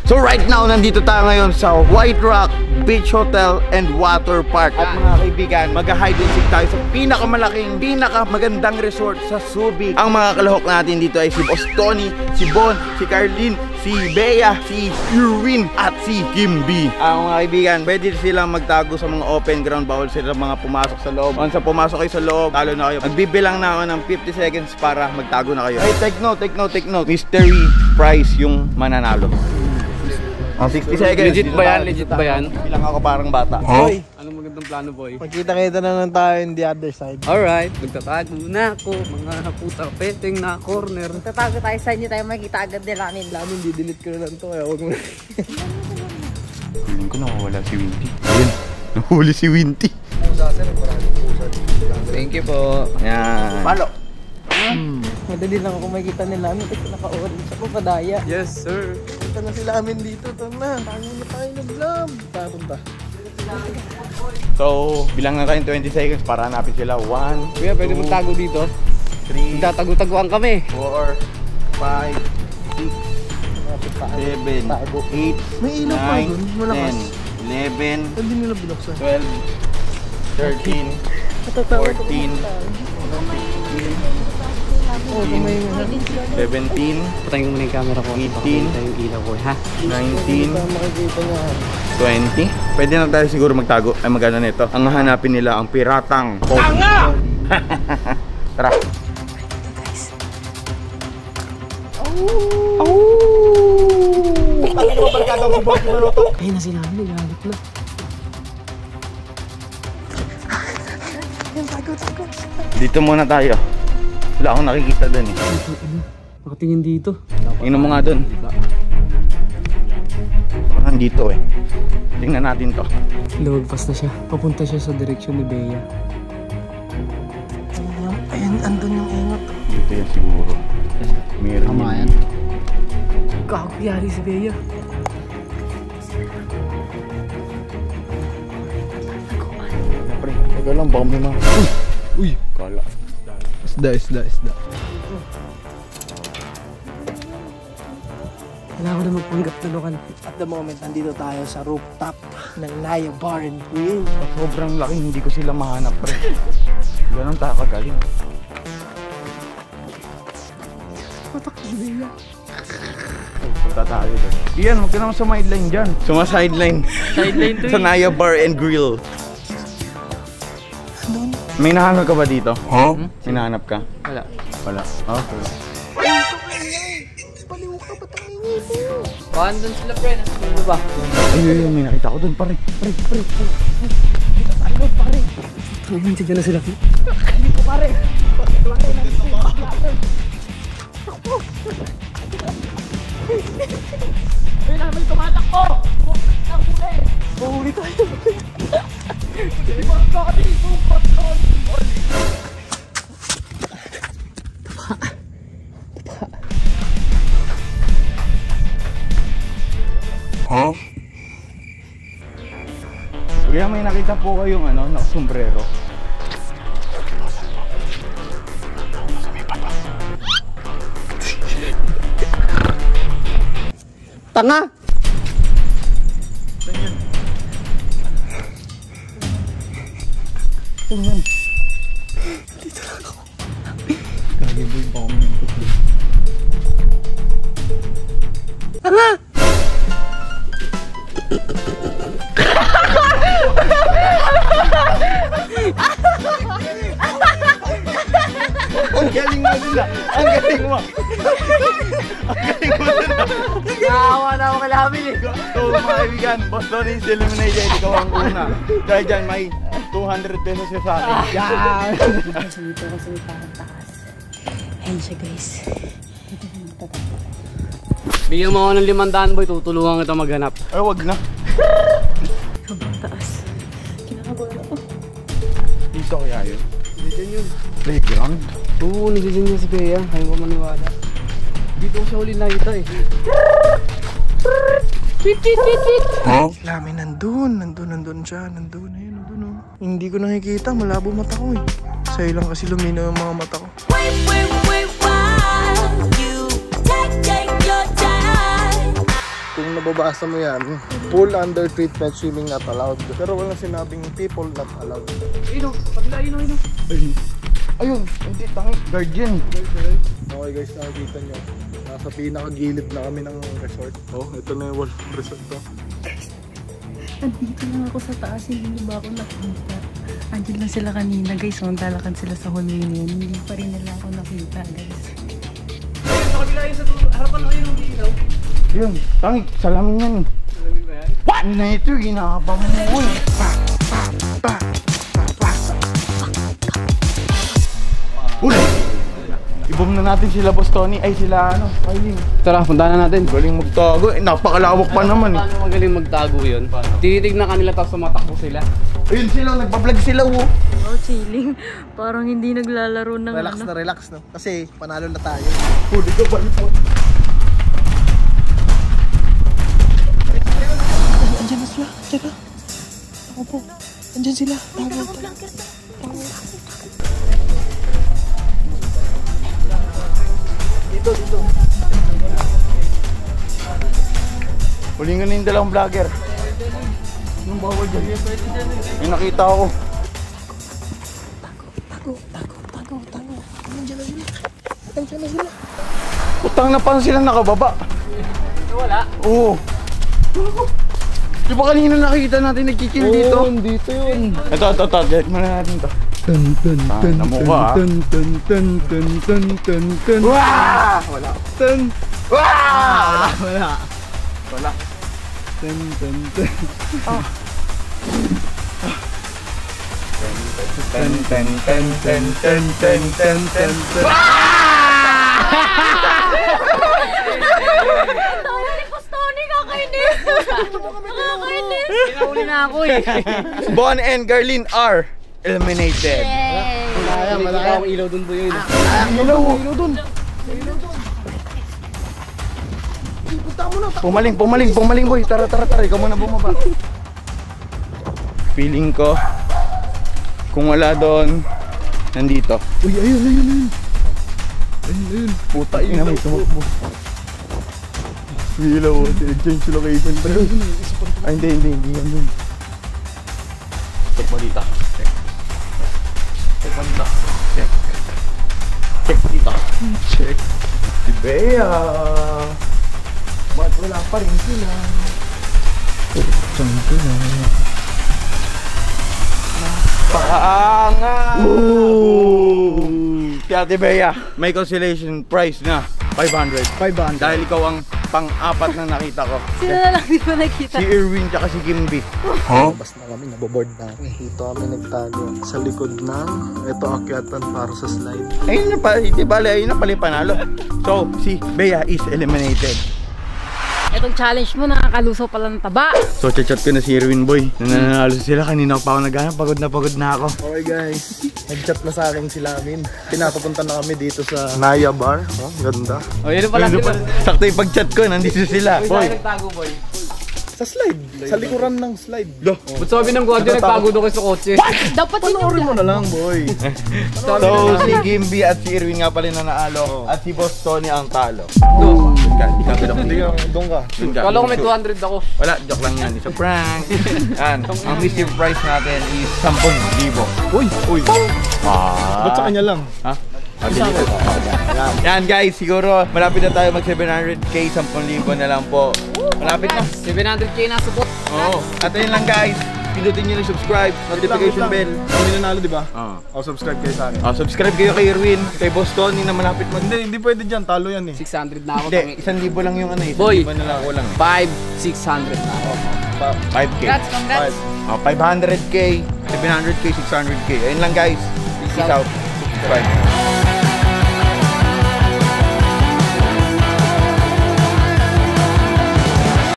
So right now, nandito tayo ngayon sa White Rock Beach Hotel and Water Park. At mga kaibigan, mag-hide and seek tayo sa pinakamalaking, pinakamagandang resort sa Subic. Ang mga kalahok natin dito ay si Boss Tony, si Bon, si Carlin, si Bea, si Irwin, at si Kimby. Ang mga kaibigan, pwede silang magtago sa mga open ground. Bawal sila mga pumasok sa loob. Once na pumasok kayo sa loob, talo na kayo. Magbibilang na ako ng 50 seconds para magtago na kayo. Hey, take note. Mystery prize yung mananalo. 60 seconds. Legit ba yan? Legit ba yan? Bilang ako parang bata. Boy, Anong magandang plano, boy? magkita-kita na lang tayo in the other side. Alright, magtatago na ako. Mga puta peteng na corner. Tatago tayo sa inyo tayo makikita agad nila namin. Lamin, didelete ko na lang to kaya huwag mo. Feeling ko nawawala si Winty. Ayun, nahuli si Winty. Thank you po. Yan. Palo. Madali lang ako makikita nila namin kasi naka-orange ako kadaya. Yes, sir. Punta na sila amin dito. Ito na. Tayo na tayo nag-vlog. Punta. So, bilang na tayong 20 seconds para hanapin sila. 1, Kuya, pwede magtago dito? 3, Magtatago-taguan kami. 4, 5, 6, 7, 8, May ilaw pa 9, dun. Malakas. 10, 11, Hindi nila binuksan. 12, 13, 14, 17, Patayin mo muna yung camera ko. 18, yung ilaw ko, ha? 19, Makikita niya. 20. Pwede na tayo siguro magtago. Ay magano nito. Ang hahanapin nila ang piratang Tanga! Tara. Ay, na sila namin. Nagalit na. Dito muna tayo. Wala akong nakikita dun eh. Nakatingin dito. Tingnan mo nga dun. Parang dito eh. Tingnan natin to. Lumagpas na siya. Papunta siya sa direksyon ni Bea. Ayun, andun yung ingot. Dito yan siguro. Meron Tama yan. Kakuyari si Bea. Pre, teka lang, baka may mga... Uy! Kala. Isda. Kailangan ko na magpanggap na lokal. At the moment, nandito tayo sa rooftop ng Naya Bar and Grill. Sobrang laki, hindi ko sila mahanap pre. Ganun tayo kagaling. Patak si Bea. Punta tayo doon. Iyan, huwag ka naman sa sideline dyan. Suma-sideline. Sideline to Sa Naya Bar and Grill. May nahanap ka ba dito? Huh? May nahanap ka? Wala. Wala. Okay. Baka doon sila, pre. Ano ba? Ay, may nakita ko doon pare. Ayun, tignan na sila. Kaya may nakita po kayong ano, nakasombrero. Tanga! Ang galing mo nila! Ang galing mo! Nakawa na ako kalamin eh. So mga kaibigan, Boss Donnie is eliminated. Ikaw ang una. Dahil dyan may 200 pesos siya sa akin. Yan! Kasi dito kasi parang takas. Ayan siya guys. Bigyan mo ako ng 500, boy. Tutulungan kita maghanap. Ay, wag na. Sobrang taas. Kinakabahan ako. Dito kaya yun? Diyan yun. Playground? Oo, nagsisin niya si Bea. Ayaw ko maniwala. Dito ko siya uli nakita eh. Huh? Lamin, nandun siya. Nandun. Oh. Hindi ko nakikita. Malabo mata ko eh. Sa'yo lang kasi lumino yung mga mata ko. Wait, while you take your time. Kung nababasa mo yan, pool under treatment swimming not allowed. Pero walang sinabing people not allowed. Ino, pagla, ino. Ayun, hindi, tangik. Guardian. Okay guys, nakikita nyo. Nasa pinakagilid na kami ng resort. Oh, ito na yung Wolf Resort to. Nandito lang ako sa taas, hindi ba ako nakita? Andiyan lang sila kanina guys, suntalakan sila sa hallway niyan. Hindi pa rin nila ako nakita guys. Ayun, sa kabila yun, sa harapan na kayo ng ilaw. Yun, tangik. Salamin yan. Salamin ba yan? What? Ano na ito? Ginakapa mo mo. Uy. Uy! Ibom na natin sila Boss Tony. Ay sila ano, Kylie. Tara, puntahan na natin. Galing magtago. Napakalawak pa naman eh. Paano magaling magtago yun? Tinitignan kanila tapos sumatakbo sila. Ayun sila, nagbablog sila oh. Oh, chilling. Parang hindi naglalaro ng Relax ano. na relax no. Kasi panalo na tayo. Huli ka ba ito? Andiyan na sila. Teka. Ako po. Andiyan sila. Dito. Huling na yung dalawang vlogger. Anong bawal dyan? May nakita ako. Tago. Andiyan na sila. Utang na paano sila nakababa? Wala. Oo. Di ba kanina nakita natin nagkikill dito? Dito yun. Ito. Direct mo na natin to. Namukha ah. Wah! Wala. Wah! Wala. Nakakainis na ako eh. Bon and Garlene are eliminated. Wala akong ilaw dun po yun. Ilaw dun. Pumaling boy. Tara. Ikaw muna bumaba. Feeling ko kung wala doon, nandito. Uy, ayun. Puta ina may tumakbo. Ilaw, change location pa yun. Ay hindi yan yun. Check mo dito. Check dito. Check. Si Bea. Ba't wala pa rin sila? Saan ka na? Paangat! Si Ate Bea, may consolation prize na 500. Dahil ikaw ang pang-apat na nakita ko. Sila na lang di ba nakita? Si Irwin tsaka si Kimby. Basta kami, naboboard na kami. Dito kami nagtago sa likod ng ito akyatan para sa slide. Ayun na pa, di bale, ayun na pala yung panalo. So, si Bea is eliminated. Itong challenge mo, nakakalusaw pala ng taba. So, chat ko na si Irwin boy. Nananalo sila, kanina pa ako naghanap, pagod na ako. Okay guys, nag-chat na sa akin sila amin. Pinapapunta na kami dito sa Naya Bar. Oh, ganda. O, yun pala sila. Sakto yung pag-chat ko, nandito sila. Boy, Nagtago boy. Sa slide, sa likuran ng slide. Ba't sabi ng guardia nagtago doon kayo sa kotse? Dapat Panoorin mo na lang, boy. so si Kimby at si Irwin nga pala na naalo. At si Boss Tony ang talo. Hindi ka, doon ka. Kala ko may 200 ako. Wala, joke lang yan. It's a prank. Yan, ang mystery prize natin is 10,000. Uy! Ah. Ba't sa kanya lang? Ha? Yan guys, siguro malapit na tayo mag 700k, 10,000 na lang po. Malapit na. 700k na support. Oo. At ayun lang guys, pindutin nyo yung subscribe, notification bell. Kami nanalo, di ba? Oo. O, subscribe kayo sa akin. Subscribe kayo kay Irwin, kay Boss Tony na malapit mag... Hindi pwede dyan. Talo yan eh. 600 na ako. Hindi, 1,000 lang yung ano eh. Boy. 1,000 na lang ako lang. 600 na ako. 5k. congrats. 500k, 700k, 600k. Ayun lang guys. Peace out. Subscribe.